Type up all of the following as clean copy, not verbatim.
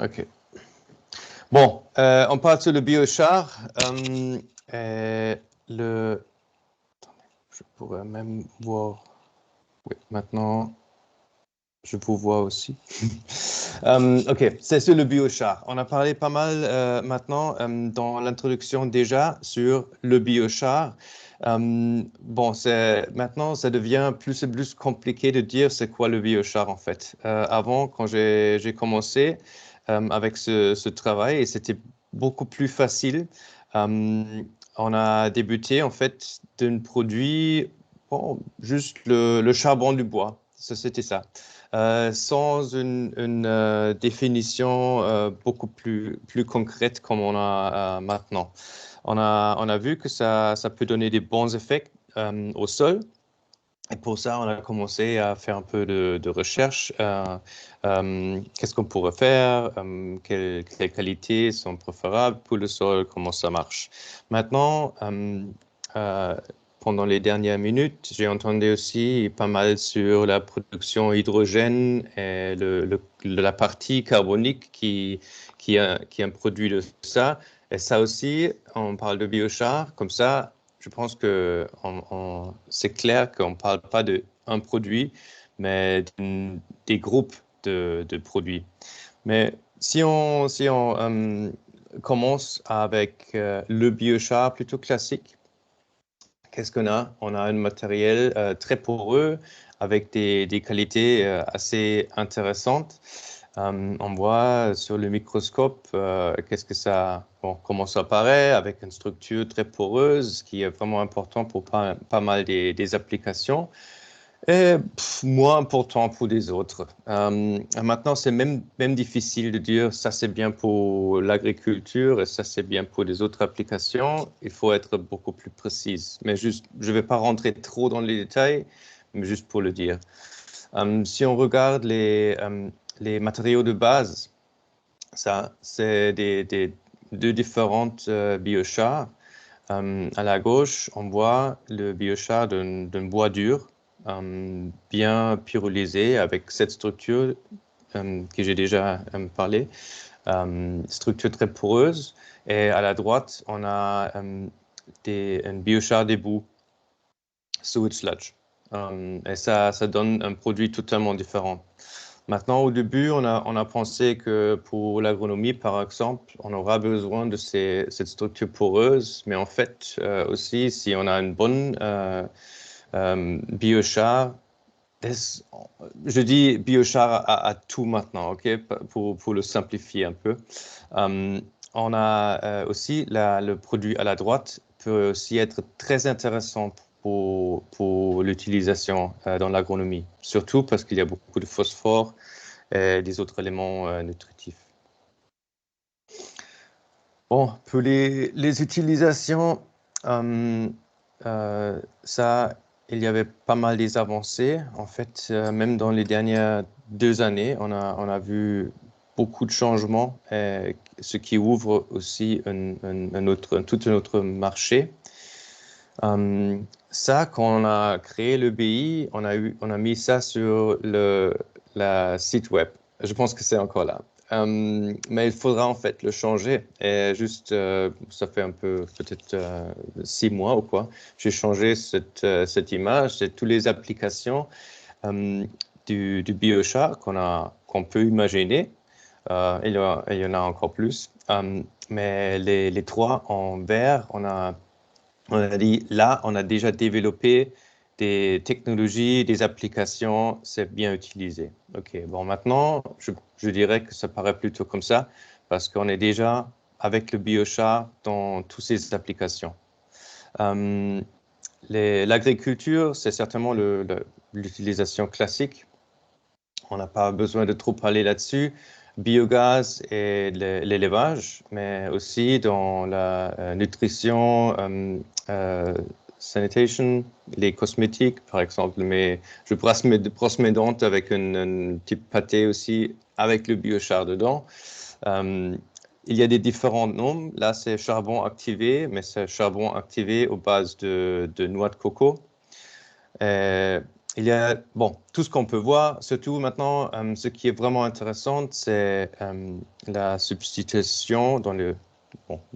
OK. Bon, on parle sur le biochar. Attendez, je pourrais même voir. Oui, maintenant, je vous vois aussi. OK, c'est sur le biochar. On a parlé pas mal maintenant dans l'introduction déjà sur le biochar. Bon, maintenant, ça devient plus et plus compliqué de dire c'est quoi le biochar en fait. Avant, quand j'ai commencé avec ce travail, et c'était beaucoup plus facile. Euh, on a débuté en fait d'un produit, bon, juste le charbon du bois. Ça, c'était ça. Sans une définition beaucoup plus concrète comme on a maintenant. On a vu que ça peut donner des bons effets au sol. Et pour ça, on a commencé à faire un peu de recherche. Qu'est-ce qu'on pourrait faire? Quelles qualités sont préférables pour le sol? Comment ça marche? Maintenant, euh, pendant les dernières minutes, j'ai entendu aussi pas mal sur la production hydrogène et la partie carbonique qui est un produit de ça. Et ça aussi, on parle de biochar, comme ça. Je pense que c'est clair qu'on ne parle pas d'un produit, mais des groupes de produits. Mais si on commence avec le biochar plutôt classique, qu'est-ce qu'on a? On a un matériel très poreux avec des qualités assez intéressantes. On voit sur le microscope comment ça apparaît avec une structure très poreuse qui est vraiment important pour pas mal des applications et moins important pour des autres. Maintenant, c'est même difficile de dire ça c'est bien pour l'agriculture et ça c'est bien pour des autres applications. Il faut être beaucoup plus précis. Mais juste, je ne vais pas rentrer trop dans les détails, mais juste pour le dire. Si on regarde les matériaux de base, ça, c'est deux différentes biochars. À la gauche, on voit le biochar d'un bois dur, bien pyrolysé avec cette structure que j'ai déjà parlé, structure très poreuse. Et à la droite, on a un biochar d'éboue, sewage sludge. Et ça donne un produit totalement différent. Maintenant, au début, on a pensé que pour l'agronomie, par exemple, on aura besoin de cette structure poreuse, mais en fait, aussi, si on a une bonne biochar, je dis biochar à tout maintenant, ok, pour le simplifier un peu. Euh, on a aussi le produit à la droite peut aussi être très intéressant pour l'utilisation dans l'agronomie, surtout parce qu'il y a beaucoup de phosphore et des autres éléments nutritifs. Bon, pour les utilisations, euh, ça, il y avait pas mal des avancées. En fait, même dans les dernières 2 années, on a vu beaucoup de changements, ce qui ouvre aussi tout un autre marché. Ça, quand on a créé le BI, on a mis ça sur la site web. Je pense que c'est encore là. Mais il faudra en fait le changer. Et juste, ça fait un peu, peut-être 6 mois ou quoi, j'ai changé cette image. C'est toutes les applications du biochar qu'on peut imaginer. Il y en a encore plus. Mais les trois en vert, on a dit, là, on a déjà développé des technologies, des applications, c'est bien utilisé. OK, bon, maintenant, je dirais que ça paraît plutôt comme ça, parce qu'on est déjà avec le biochar dans toutes ces applications. Euh, L'agriculture, c'est certainement l'utilisation classique. On n'a pas besoin de trop parler là-dessus. Biogaz et l'élevage, mais aussi dans la nutrition, sanitation, les cosmétiques, par exemple. Mais je brosse mes dents avec un petit pâté aussi, avec le biochar dedans. Euh, il y a des différents noms. Là, c'est charbon activé, mais c'est charbon activé aux bases de noix de coco. il y a tout ce qu'on peut voir, surtout maintenant, ce qui est vraiment intéressant, c'est la substitution dans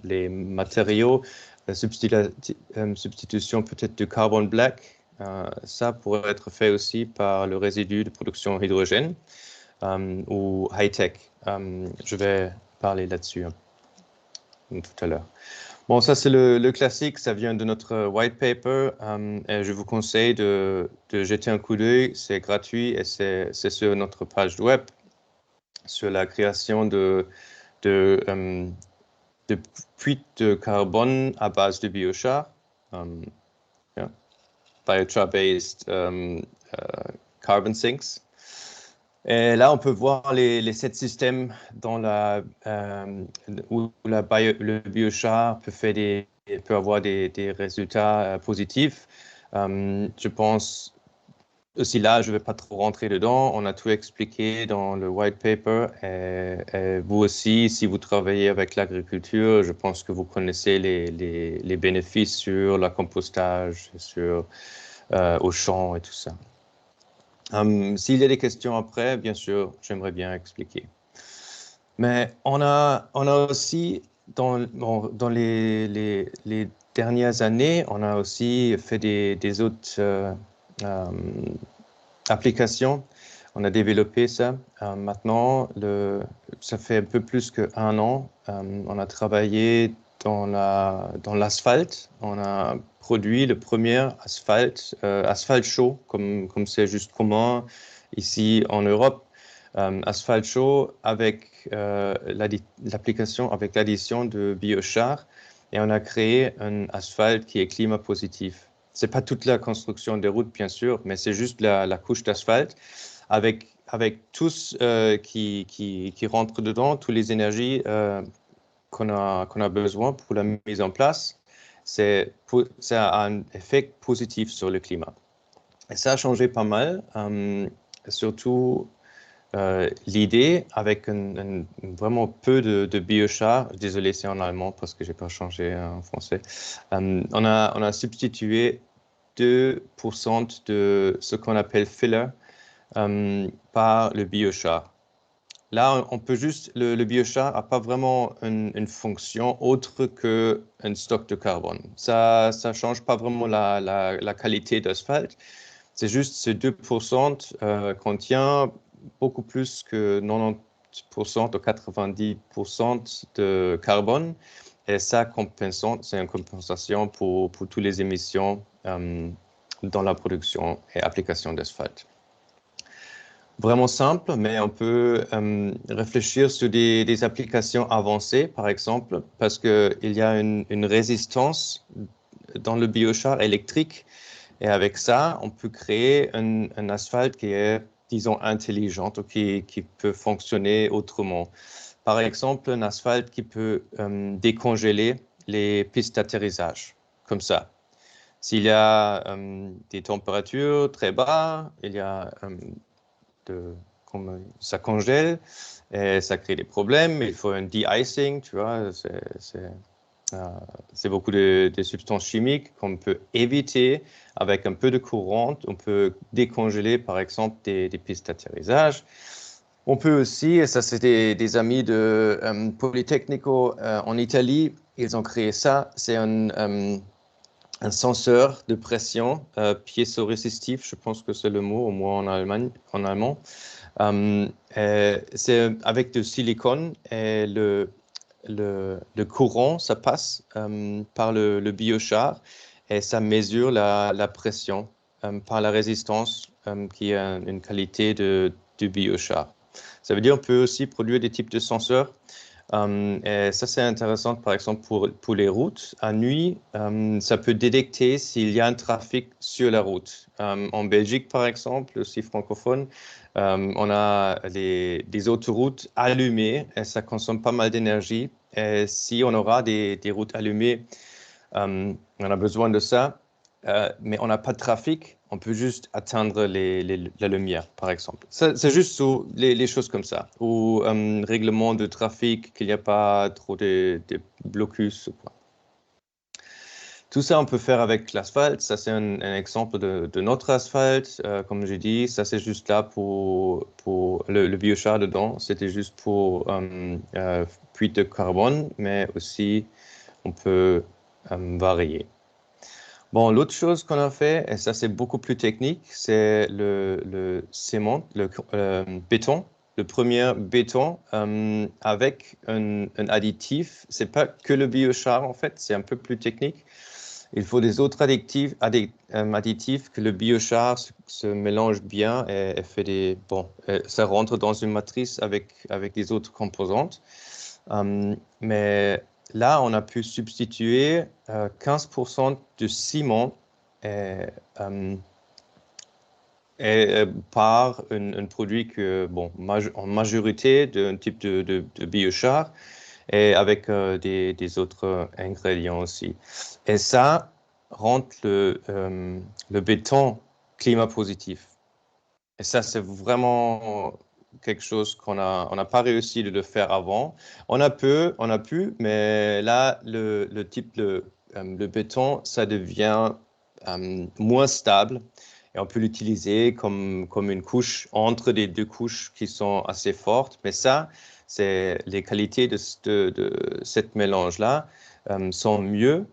les matériaux, la substitution peut-être du carbone black. Ça pourrait être fait aussi par le résidu de production hydrogène ou high-tech. Je vais parler là-dessus tout à l'heure. Bon, ça c'est le classique, ça vient de notre white paper et je vous conseille de jeter un coup d'œil, c'est gratuit et c'est sur notre page web, sur la création de puits de carbone à base de biochar, yeah, biochar-based carbon sinks. Et là, on peut voir les 7 systèmes dans où le biochar peut avoir des résultats positifs. Je pense aussi là, je ne vais pas trop rentrer dedans. On a tout expliqué dans le white paper. Et vous aussi, si vous travaillez avec l'agriculture, je pense que vous connaissez les bénéfices sur le compostage, au champ et tout ça. S'il y a des questions après, bien sûr, j'aimerais bien expliquer. Mais on a aussi, dans les dernières années, on a aussi fait des autres applications. On a développé ça. Maintenant, ça fait un peu plus qu'1 an. On a travaillé dans l'asphalte. On a produit le premier asphalte chaud, comme c'est juste commun ici en Europe. Asphalte chaud avec l'application, avec l'addition de biochar. Et on a créé un asphalte qui est climat positif. C'est pas toute la construction des routes, bien sûr, mais c'est juste la couche d'asphalte avec tout qui rentre dedans, toutes les énergies qu'on a besoin pour la mise en place. Ça a un effet positif sur le climat. Et ça a changé pas mal, surtout l'idée avec vraiment peu de biochar. Désolé, c'est en allemand parce que j'ai pas changé en français. On a substitué 2% de ce qu'on appelle filler par le biochar. Là, on peut juste, le biochar n'a pas vraiment une fonction autre qu'un stock de carbone. Ça change pas vraiment la qualité d'asphalte. C'est juste ces 2% contient beaucoup plus que 90% ou 90% de carbone. Et ça, c'est une compensation pour toutes les émissions dans la production et application d'asphalte. Vraiment simple, mais on peut réfléchir sur des applications avancées, par exemple, parce qu'il y a une résistance dans le biochar électrique. Et avec ça, on peut créer un asphalte qui est, disons, intelligent ou qui peut fonctionner autrement. Par exemple, un asphalte qui peut décongeler les pistes d'atterrissage, comme ça. S'il y a des températures très basses, il y a ça congèle et ça crée des problèmes. Il faut un de-icing, tu vois. C'est beaucoup de substances chimiques qu'on peut éviter avec un peu de courant. On peut décongeler, par exemple, des pistes d'atterrissage. On peut aussi, et ça c'est des amis de Politecnico en Italie, ils ont créé ça. C'est un senseur de pression piézo-résistif, je pense que c'est le mot, au moins en allemand. C'est avec du silicone et le courant, ça passe par le biochar et ça mesure la pression par la résistance qui est une qualité du biochar. Ça veut dire qu'on peut aussi produire des types de senseurs. Et ça, c'est intéressant, par exemple, pour les routes. À nuit, ça peut détecter s'il y a un trafic sur la route. En Belgique, par exemple, aussi francophone, on a des autoroutes allumées et ça consomme pas mal d'énergie. Et si on aura des routes allumées, on a besoin de ça, mais on n'a pas de trafic. On peut juste atteindre la lumière, par exemple. C'est juste les choses comme ça. Ou règlement de trafic, qu'il n'y a pas trop de blocus. Tout ça, on peut faire avec l'asphalte. Ça, c'est un exemple de notre asphalte. Comme j'ai dit, ça, c'est juste là pour le biochar dedans. C'était juste pour puits de carbone, mais aussi, on peut varier. Bon, l'autre chose qu'on a fait, et ça, c'est beaucoup plus technique, c'est le ciment, le béton. Le premier béton avec un additif. C'est pas que le biochar, en fait. C'est un peu plus technique. Il faut des autres additifs que le biochar se mélange bien et fait des... Bon, ça rentre dans une matrice avec des autres composantes. Mais là, on a pu substituer 15% de ciment euh, par un produit que, bon, en majorité d'un type de biochar et avec des autres ingrédients aussi. Et ça rend le béton climat positif. Et ça, c'est vraiment quelque chose on n'a pas réussi de le faire avant. On a pu, mais là, le béton, ça devient moins stable. Et on peut l'utiliser comme une couche entre les deux couches qui sont assez fortes. Mais ça, c'est les qualités de cette mélange-là sont mieux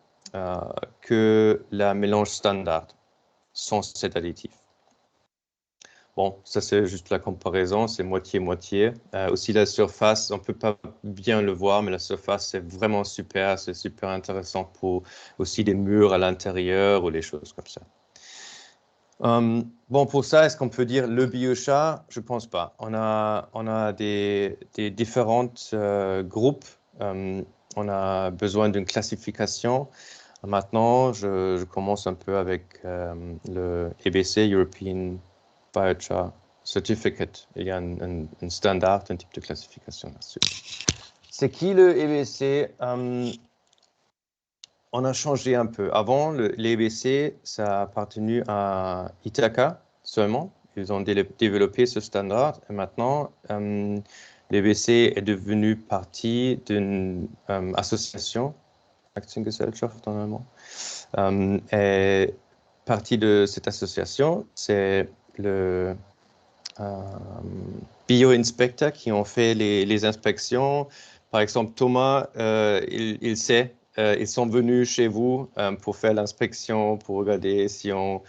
que la mélange standard sans cet additif. Bon, ça c'est juste la comparaison, c'est moitié-moitié. Aussi la surface, on ne peut pas bien le voir, mais la surface c'est vraiment super, c'est super intéressant pour aussi des murs à l'intérieur ou les choses comme ça. Bon, pour ça, est-ce qu'on peut dire le biochar? Je pense pas. On a des différents groupes. On a besoin d'une classification. Maintenant, je commence un peu avec le EBC, European Biochar Certificate. Il y a un standard, un type de classification là-dessus. C'est qui le EBC? On a changé un peu. Avant, l'EBC, ça a appartenu à Ithaca seulement. Ils ont développé ce standard et maintenant, l'EBC est devenu partie d'une association, Aktiengesellschaft en allemand. Et partie de cette association, c'est le bio-inspecteurs qui ont fait les inspections. Par exemple, Thomas, il sait, ils sont venus chez vous pour faire l'inspection, pour regarder si on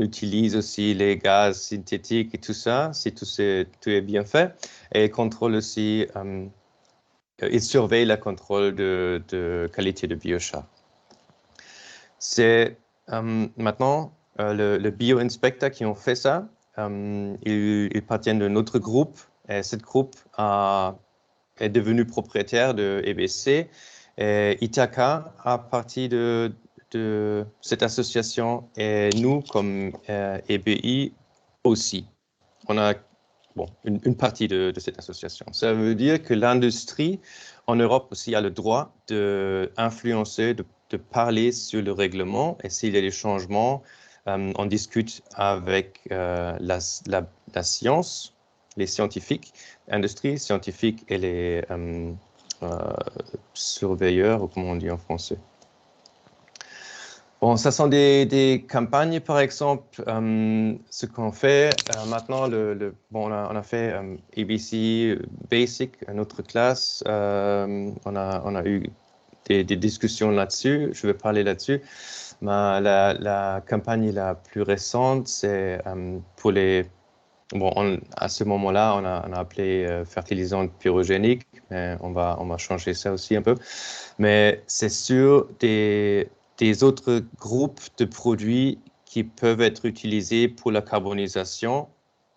utilise aussi les gaz synthétiques et tout ça, si tout est bien fait. Et ils contrôlent aussi, ils surveillent la contrôle de qualité de biochar. C'est maintenant le bio-inspecteur qui ont fait ça. Ils appartiennent d'un autre groupe et ce groupe est devenu propriétaire de EBC. Et Ithaca a partie de cette association et nous, comme EBI, aussi. On a une partie de cette association. Ça veut dire que l'industrie en Europe aussi a le droit d'influencer, de parler sur le règlement et s'il y a des changements, on discute avec la science, les scientifiques, l'industrie scientifique et les surveilleurs, ou comment on dit en français. Bon, ça sont des campagnes, par exemple. Ce qu'on fait maintenant, bon, on a fait ABC Basic, une autre classe. On a eu des discussions là-dessus. Je vais parler là-dessus. Mais la campagne la plus récente, c'est pour les... Bon, à ce moment-là, on a appelé fertilisant pyrogénique, mais on va changer ça aussi un peu. Mais c'est sur des autres groupes de produits qui peuvent être utilisés pour la carbonisation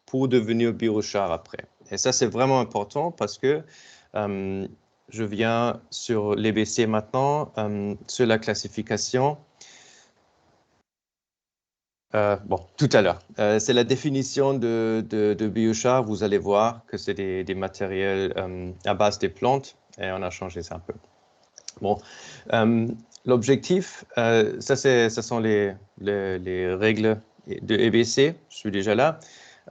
pour devenir biochar après. Et ça, c'est vraiment important parce que je viens sur l'EBC maintenant, sur la classification. Bon, tout à l'heure. C'est la définition de biochar. Vous allez voir que c'est des matériels à base des plantes et on a changé ça un peu. Bon, l'objectif, ça sont les règles de EBC. Je suis déjà là.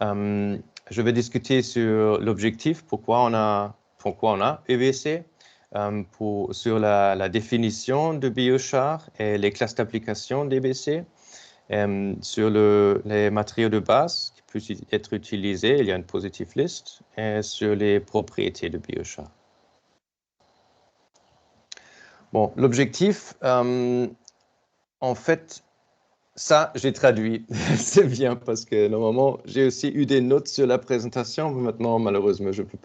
Je vais discuter sur l'objectif, pourquoi on a EBC. sur la définition de biochar et les classes d'application d'EBC, sur les matériaux de base qui peuvent être utilisés, il y a une positive list, et sur les propriétés de biochar. Bon, l'objectif, en fait, ça, j'ai traduit. C'est bien parce que normalement, j'ai aussi eu des notes sur la présentation, mais maintenant, malheureusement, je peux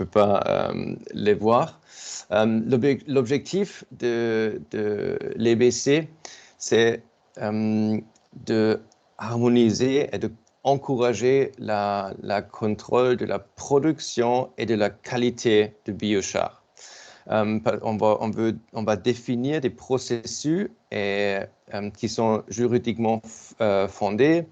pas les voir. L'objectif de l'EBC, c'est de harmoniser et de encourager la contrôle de la production et de la qualité de biochar. On va définir des processus qui sont juridiquement fondés,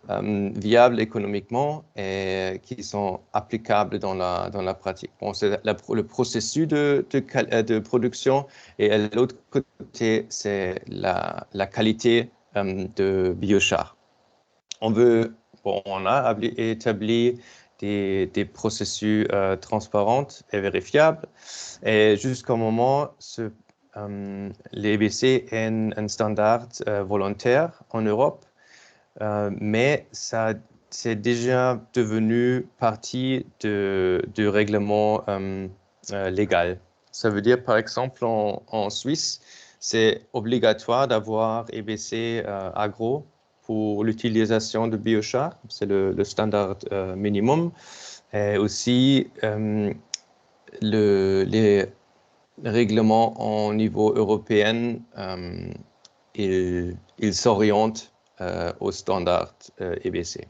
viables économiquement et qui sont applicables dans la pratique. Bon, c'est le processus de production et de l'autre côté, c'est la qualité de biochar. On a établi des processus transparents et vérifiables. Et jusqu'au moment, l'EBC est un standard volontaire en Europe, mais c'est déjà devenu partie du règlement légal. Ça veut dire, par exemple, en Suisse, c'est obligatoire d'avoir EBC agro pour l'utilisation de biochar, c'est le standard minimum. Et aussi, les règlements au niveau européen, ils s'orientent au standard EBC.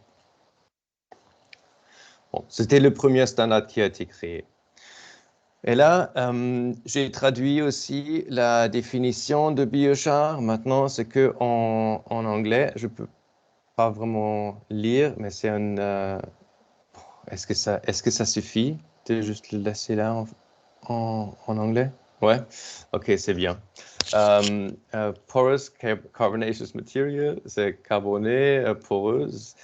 Bon, c'était le premier standard qui a été créé. Et là, j'ai traduit aussi la définition de biochar. Maintenant, c'est que en anglais. Je peux pas vraiment lire, mais c'est un. Est-ce que ça suffit de juste le laisser là en anglais? Ouais. Ok, c'est bien. Porous carbonaceous material, c'est carboné, poreuse,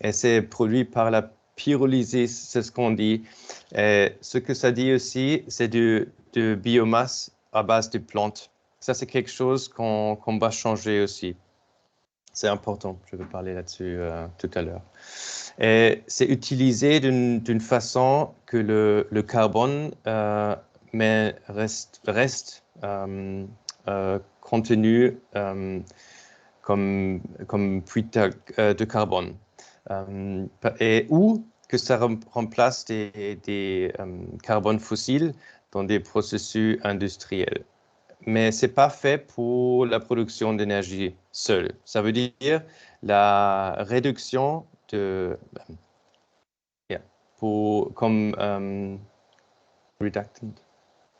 et c'est produit par la pyrolyse, c'est ce qu'on dit. Et ce que ça dit aussi, c'est de biomasse à base de plantes. Ça, c'est quelque chose qu'on va changer aussi. C'est important, je vais parler là-dessus tout à l'heure. Et c'est utilisé d'une façon que le carbone mais reste contenu comme puits de carbone. Ou que ça remplace des carbones fossiles dans des processus industriels. Mais ce n'est pas fait pour la production d'énergie seule. Ça veut dire la réduction comme reductant.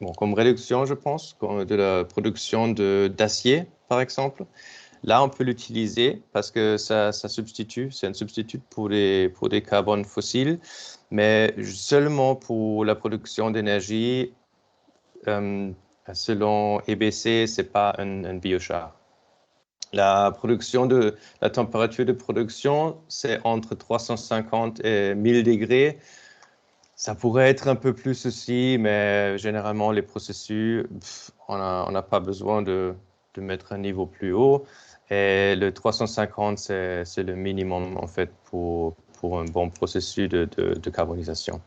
Bon, comme réduction, je pense, de la production d'acier, par exemple. Là, on peut l'utiliser parce que ça substitue, c'est un substitut pour des carbones fossiles, mais seulement pour la production d'énergie. Selon EBC, ce n'est pas un biochar. La température de production, c'est entre 350 et 1000 degrés. Ça pourrait être un peu plus aussi, mais généralement, les processus, on n'a pas besoin de mettre un niveau plus haut. Et le 350, c'est le minimum, en fait, pour un bon processus de carbonisation.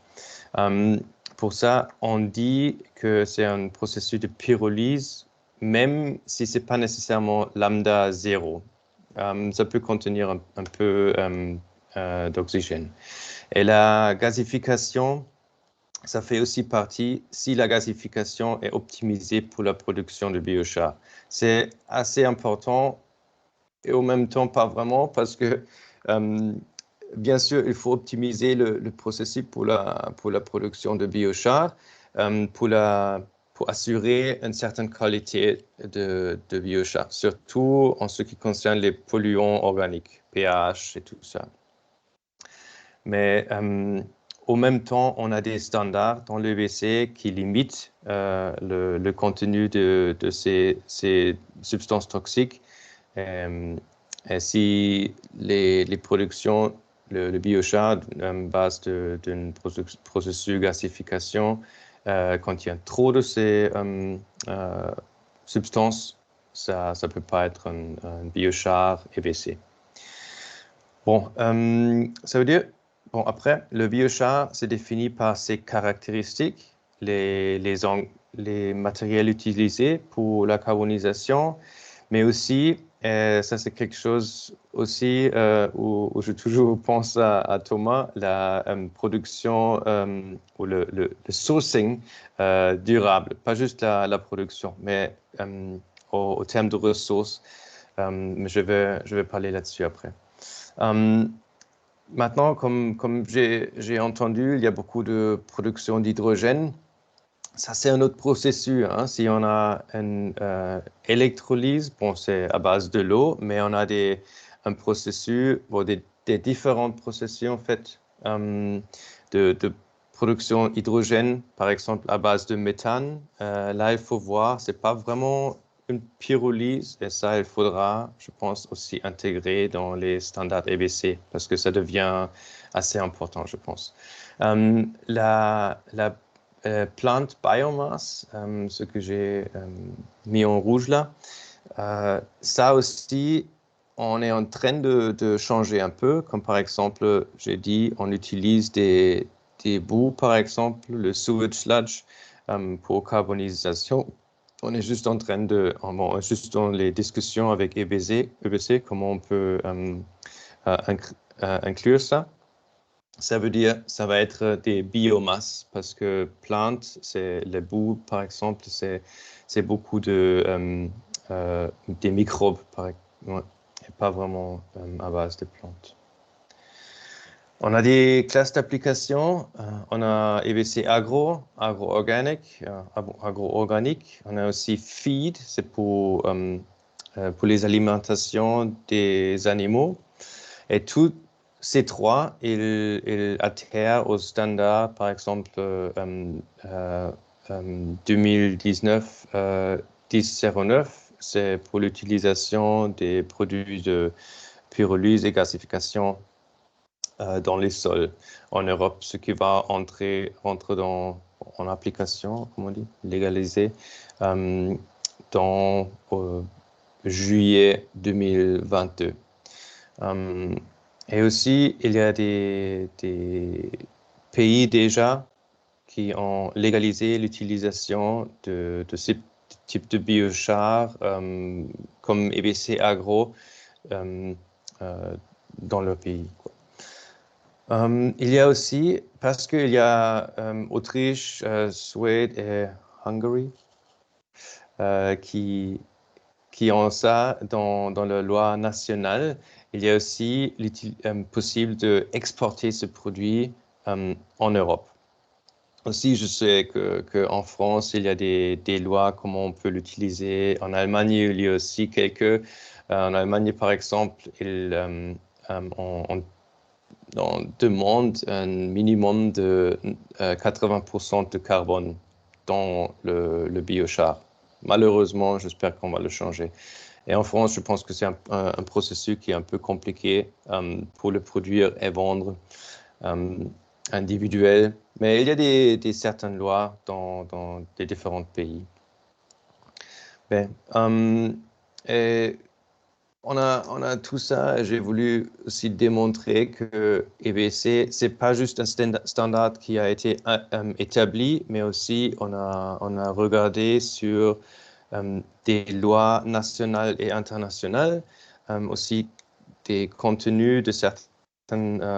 Pour ça, on dit que c'est un processus de pyrolyse, même si ce n'est pas nécessairement lambda 0. Ça peut contenir un peu d'oxygène. Et la gasification, ça fait aussi partie si la gasification est optimisée pour la production de biochar. C'est assez important et en même temps pas vraiment parce que bien sûr, il faut optimiser le processus pour la production de biochar, pour assurer une certaine qualité de biochar, surtout en ce qui concerne les polluants organiques, pH et tout ça. Mais en même temps, on a des standards dans l'EBC qui limitent le contenu de ces substances toxiques. Et si les productions, le biochar, base d'un processus de gasification, contient trop de ces substances, ça ne peut pas être un biochar EBC. Bon, ça veut dire, bon, après, le biochar, c'est défini par ses caractéristiques, les matériels utilisés pour la carbonisation, mais aussi, ça c'est quelque chose aussi où je toujours pense à Thomas, la production ou le sourcing durable, pas juste la production, mais au terme de ressources. Mais je vais parler là-dessus après. Maintenant, comme j'ai entendu, il y a beaucoup de production d'hydrogène. Ça, c'est un autre processus. Hein. Si on a une électrolyse, bon, c'est à base de l'eau, mais on a un processus, bon, des différents processus, en fait, de production d'hydrogène, par exemple, à base de méthane. Là, il faut voir, c'est pas vraiment une pyrolyse, et ça, il faudra, je pense, aussi intégrer dans les standards EBC, parce que ça devient assez important, je pense. La plant biomass, ce que j'ai mis en rouge là, ça aussi, on est en train de changer un peu, comme par exemple, j'ai dit, on utilise des boues, par exemple, le sewage sludge pour carbonisation. On est juste en train bon, juste dans les discussions avec EBC, comment on peut inclure ça. Ça veut dire, ça va être des biomasses, parce que plantes, c'est les boues, par exemple, c'est beaucoup des microbes, ouais, et pas vraiment à base de plantes. On a des classes d'application. On a EBC agro-organique. On a aussi feed, c'est pour les alimentations des animaux. Et tous ces trois, ils adhèrent au standard, par exemple, 2019 1009, c'est pour l'utilisation des produits de pyrolyse et gasification dans les sols en Europe, ce qui va rentre en application, comment on dit, légalisé, dans juillet 2022. Et aussi, il y a des pays déjà qui ont légalisé l'utilisation de ce type de biochar comme EBC Agro dans leur pays, quoi. Il y a aussi, parce qu'il y a Autriche, Suède et Hongrie qui ont ça dans la loi nationale, il y a aussi possible d'exporter ce produit en Europe. Aussi, je sais qu'en France, il y a des lois, comment on peut l'utiliser. En Allemagne, il y a aussi quelques. En Allemagne, par exemple, on demande un minimum de 80% de carbone dans le biochar. Malheureusement, j'espère qu'on va le changer. Et en France, je pense que c'est un processus qui est un peu compliqué pour le produire et vendre individuel. Mais il y a des certaines lois dans les différents pays. Ben, et on a tout ça. J'ai voulu aussi démontrer que EBC, c'est pas juste un standard qui a été établi, mais aussi on a regardé sur des lois nationales et internationales, aussi des contenus de certaines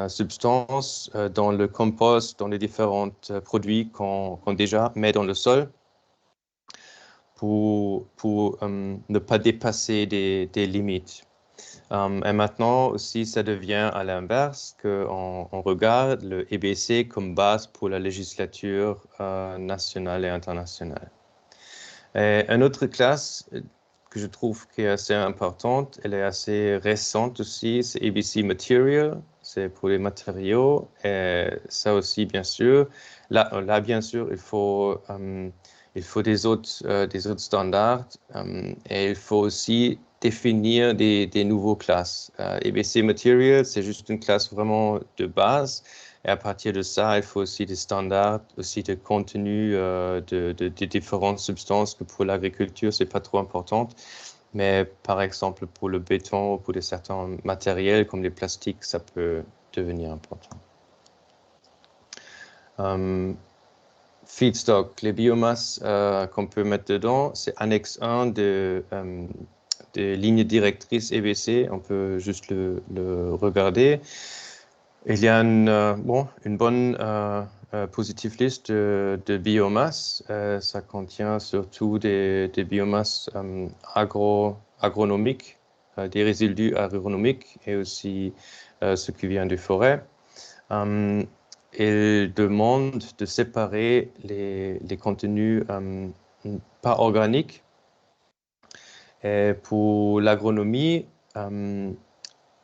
substances dans le compost, dans les différents produits qu'on déjà met dans le sol pour ne pas dépasser des limites. Et maintenant aussi, ça devient à l'inverse qu'on regarde le EBC comme base pour la législature nationale et internationale. Et une autre classe que je trouve qui est assez importante, elle est assez récente aussi, c'est EBC Material, c'est pour les matériaux. Et ça aussi, bien sûr, là bien sûr, il faut des autres standards et il faut aussi définir des nouveaux classes. EBC Material, c'est juste une classe vraiment de base Et à partir de ça, il faut aussi des standards, aussi de contenu de différentes substances que pour l'agriculture, c'est pas trop important. Mais par exemple, pour le béton ou pour certains matériels comme les plastiques, ça peut devenir important. Feedstock, les biomasses qu'on peut mettre dedans, c'est annexe 1 des lignes directrices EBC. On peut juste le regarder. Il y a une bonne positive liste de biomasse. Ça contient surtout des biomasses agronomiques, des résidus agronomiques et aussi ce qui vient des forêts. Il demande de séparer les contenus pas organiques. Et pour l'agronomie,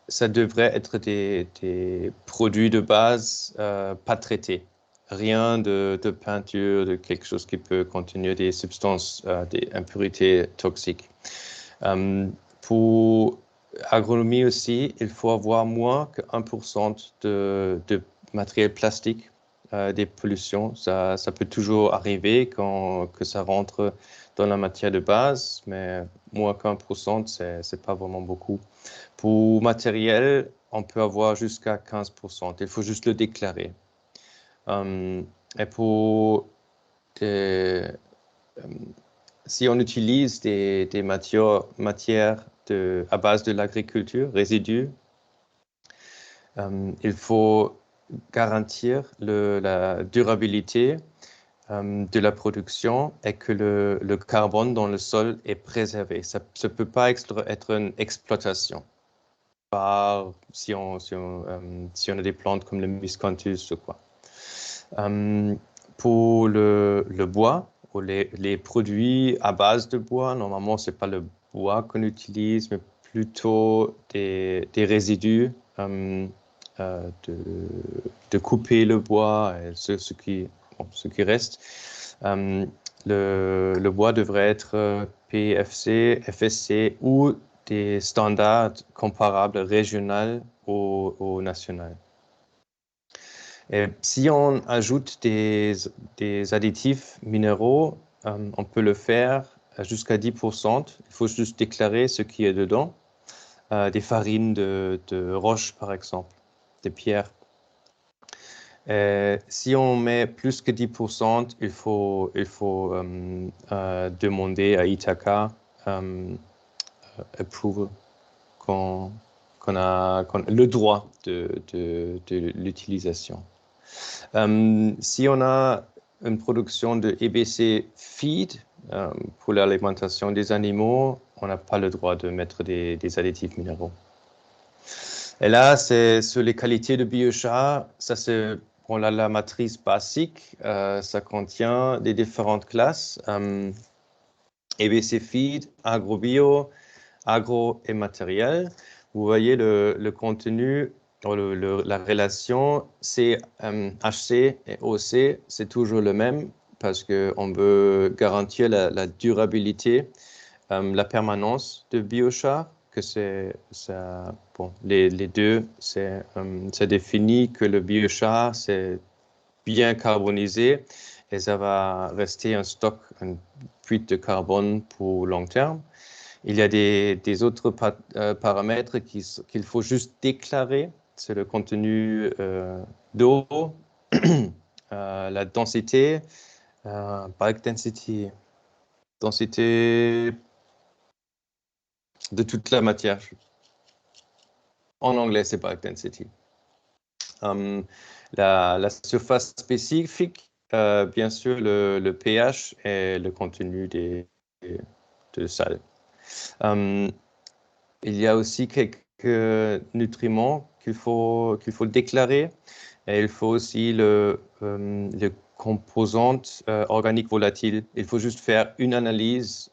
ça devrait être des produits de base pas traités. Rien de peinture, de quelque chose qui peut contenir des substances, des impuretés toxiques. Pour agronomie aussi, il faut avoir moins que 1% de matériel plastique, des pollutions. Ça peut toujours arriver que ça rentre dans la matière de base, mais moins qu'1%, c'est pas vraiment beaucoup. Pour matériel, on peut avoir jusqu'à 15%. Il faut juste le déclarer. Et pour si on utilise des matières à base de l'agriculture, résidus, il faut garantir la durabilité de la production et que le carbone dans le sol est préservé. Ça ne peut pas être une exploitation. Si on a des plantes comme le miscanthus ou quoi. Pour le bois, ou les produits à base de bois, normalement, ce n'est pas le bois qu'on utilise, mais plutôt des résidus de couper le bois et ce qui reste. Le bois devrait être PEFC, FSC ou des standards comparables régionaux au national. Et si on ajoute des additifs minéraux, on peut le faire jusqu'à 10%. Il faut juste déclarer ce qui est dedans. Des farines de roche, par exemple, des pierres. Si on met plus que 10%, il faut demander à Ithaka approve qu'on a le droit de l'utilisation. Si on a une production de EBC feed pour l'alimentation des animaux, on n'a pas le droit de mettre des additifs minéraux. Et là, c'est sur les qualités de biochar. Ça, c'est la matrice basique. Ça contient des différentes classes. EBC feed, agrobio, agro et matériel. Vous voyez le contenu, la relation HC et OC, c'est toujours le même parce qu'on veut garantir la durabilité, la permanence de biochar, que les deux, ça définit que le biochar, c'est bien carbonisé et ça va rester un stock, une fuite de carbone pour long terme. Il y a des autres paramètres qu'il faut juste déclarer. C'est le contenu d'eau, la densité, bulk density, densité de toute la matière. En anglais, c'est bulk density. La surface spécifique, bien sûr, le pH et le contenu de sel. Il y a aussi quelques nutriments qu'il faut déclarer. Et il faut aussi les composantes organiques volatiles. Il faut juste faire une analyse.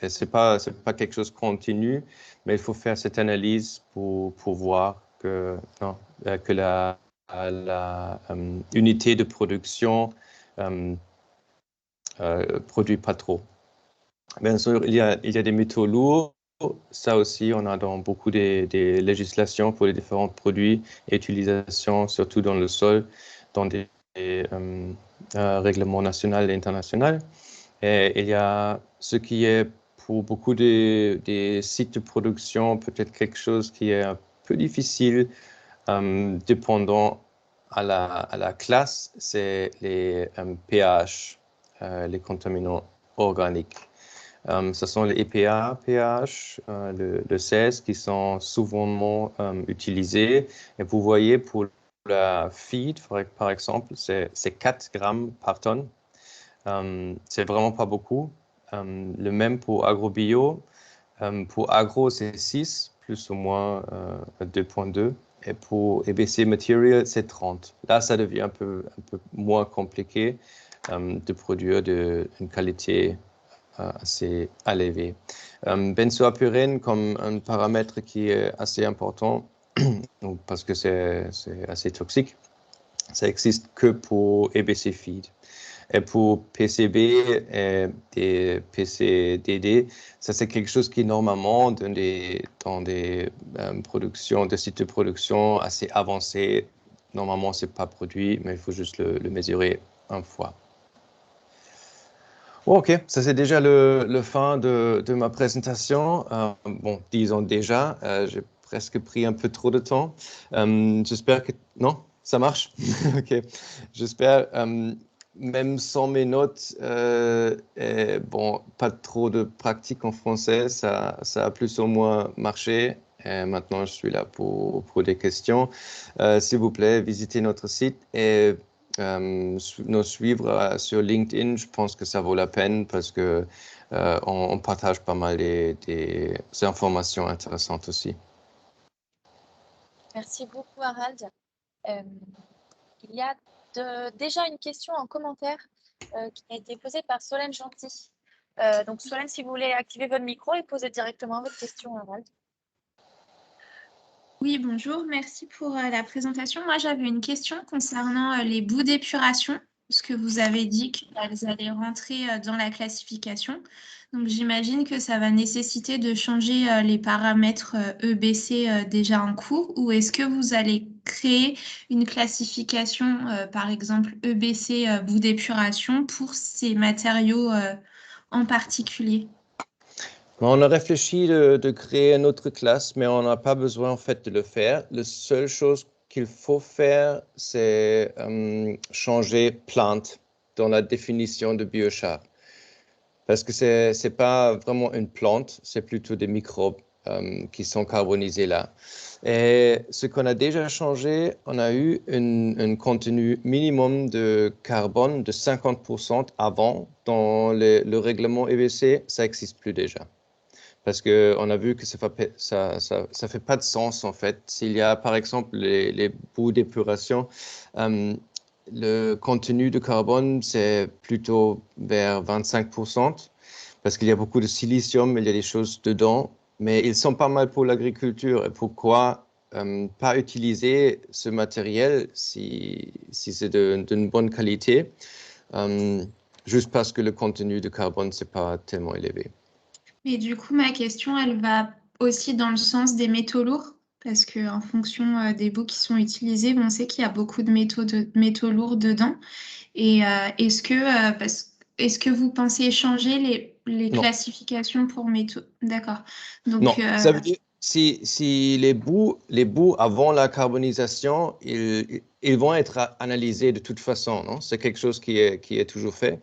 Et c'est pas quelque chose de continu, mais il faut faire cette analyse pour voir que la unité de production produit pas trop. Bien sûr, il y a des métaux lourds ça aussi, on a dans beaucoup des législations pour les différents produits et utilisations, surtout dans le sol, dans des règlements nationaux et internationaux. Et il y a ce qui est pour beaucoup des sites de production, peut-être quelque chose qui est un peu difficile, dépendant à la classe, c'est les pH, les contaminants organiques. Ce sont les EPA, pH, le 16 qui sont souvent utilisés. Et vous voyez pour la feed, par exemple, c'est 4 grammes par tonne. C'est vraiment pas beaucoup. Le même pour agrobio. Pour agro, c'est 6, plus ou moins 2,2. Et pour EBC Material, c'est 30. Là, ça devient un peu moins compliqué de produire une qualité assez élevée. Benzoapyrène comme un paramètre qui est assez important parce que c'est assez toxique. Ça existe que pour EBC Feed. Et pour PCB et PCDD, ça c'est quelque chose qui normalement dans des productions, des sites de production assez avancés, normalement c'est pas produit, mais il faut juste le mesurer une fois. Ok, ça c'est déjà le fin de ma présentation. Bon, disons déjà, j'ai presque pris un peu trop de temps. J'espère que... Non, ça marche? Ok, j'espère. Même sans mes notes, et bon, pas trop de pratique en français, ça a plus ou moins marché. Et maintenant, je suis là pour des questions. S'il vous plaît, visitez notre site et nous suivre sur LinkedIn. Je pense que ça vaut la peine parce que on partage pas mal des informations intéressantes aussi. Merci beaucoup, Harald. Il y a déjà une question en commentaire qui a été posée par Solène Gentil. Donc, Solène, si vous voulez activer votre micro et poser directement votre question, Harald. Oui, bonjour, merci pour la présentation. Moi, j'avais une question concernant les boues d'épuration, parce que vous avez dit qu'elles allaient rentrer dans la classification. Donc, j'imagine que ça va nécessiter de changer les paramètres EBC déjà en cours, ou est-ce que vous allez créer une classification, par exemple EBC boue d'épuration, pour ces matériaux en particulier? On a réfléchi de créer une autre classe, mais on n'a pas besoin en fait de le faire. La seule chose qu'il faut faire, c'est changer plante dans la définition de biochar. Parce que c'est pas vraiment une plante, c'est plutôt des microbes qui sont carbonisés là. Et ce qu'on a déjà changé, on a eu un contenu minimum de carbone de 50% avant. Dans le règlement EBC, ça n'existe plus déjà. Parce qu'on a vu que ça fait pas de sens en fait. S'il y a par exemple les boues d'épuration, le contenu de carbone, c'est plutôt vers 25%, parce qu'il y a beaucoup de silicium, il y a des choses dedans, mais ils sont pas mal pour l'agriculture. Et pourquoi pas utiliser ce matériel si c'est d'une bonne qualité, juste parce que le contenu de carbone, c'est pas tellement élevé. Et du coup, ma question, elle va aussi dans le sens des métaux lourds, parce qu'en fonction des boues qui sont utilisées, on sait qu'il y a beaucoup de métaux lourds dedans. Et est-ce que vous pensez changer les Non. classifications pour métaux? D'accord. Donc, Non, ça veut dire si les bouts avant la carbonisation, ils vont être analysés de toute façon, non? C'est quelque chose qui est toujours fait.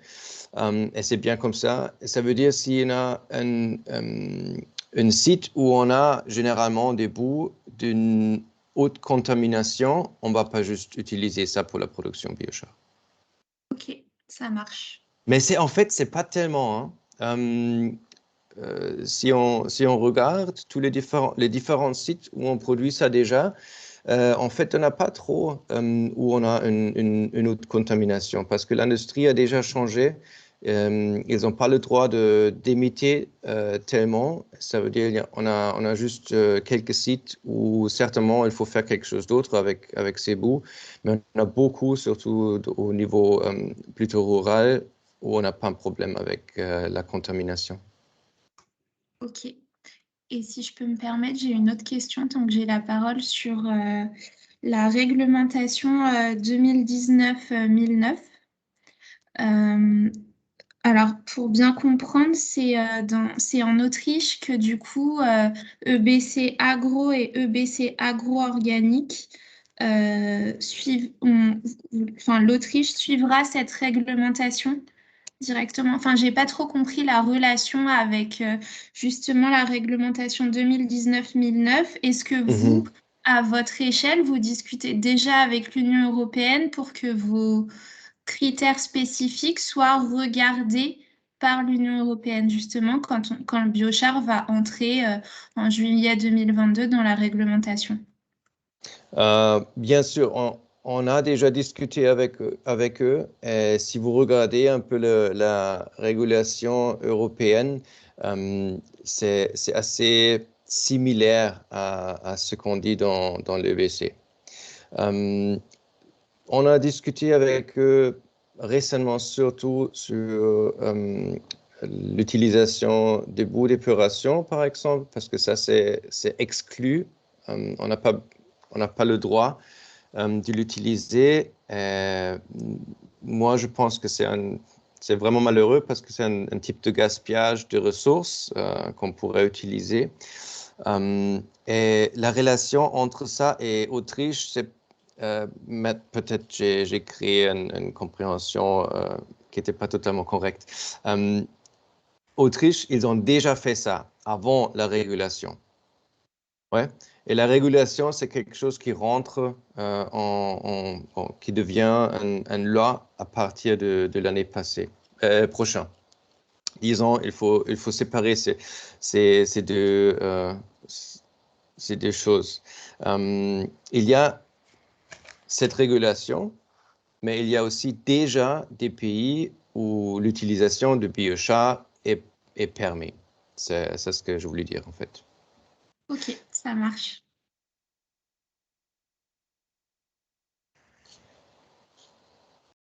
Et c'est bien comme ça. Ça veut dire s'il y a un site où on a généralement des bouts d'une haute contamination, on ne va pas juste utiliser ça pour la production biochar. ok, ça marche. Mais en fait, c'est pas tellement, hein. Si on regarde tous les différents sites où on produit ça déjà, en fait, on n'a pas trop où on a une autre contamination parce que l'industrie a déjà changé. Ils n'ont pas le droit d'émiter tellement. Ça veut dire on a juste quelques sites où certainement il faut faire quelque chose d'autre avec ces bouts. Mais on a beaucoup, surtout au niveau plutôt rural, où on n'a pas un problème avec la contamination. Ok. Et si je peux me permettre, j'ai une autre question tant que j'ai la parole sur la réglementation 2019-1009. Alors, pour bien comprendre, c'est en Autriche que du coup, EBC Agro et EBC Agro-Organique enfin, l'Autriche suivra cette réglementation directement. Enfin, j'ai pas trop compris la relation avec justement la réglementation 2019-1009. Est-ce que vous, Mhm. à votre échelle, vous discutez déjà avec l'Union européenne pour que vos critères spécifiques soient regardés par l'Union européenne, justement, quand le biochar va entrer en juillet 2022 dans la réglementation? Bien sûr, on a déjà discuté avec eux. Et si vous regardez un peu la régulation européenne, c'est assez similaire à ce qu'on dit dans l'EBC. On a discuté avec eux récemment surtout sur l'utilisation des boues d'épuration, par exemple, parce que ça, c'est exclu. On n'a pas le droit de l'utiliser. Moi, je pense que c'est vraiment malheureux parce que c'est un type de gaspillage de ressources qu'on pourrait utiliser. Et la relation entre ça et Autriche, c'est peut-être j'ai créé une compréhension qui n'était pas totalement correcte. Autriche, ils ont déjà fait ça avant la régulation. Ouais. Et la régulation, c'est quelque chose qui rentre, qui devient une loi à partir de l'année prochaine. Disons, il faut séparer ces deux choses. Il y a cette régulation, mais il y a aussi déjà des pays où l'utilisation de biochar est permis. C'est ce que je voulais dire, en fait. Ok, ça marche.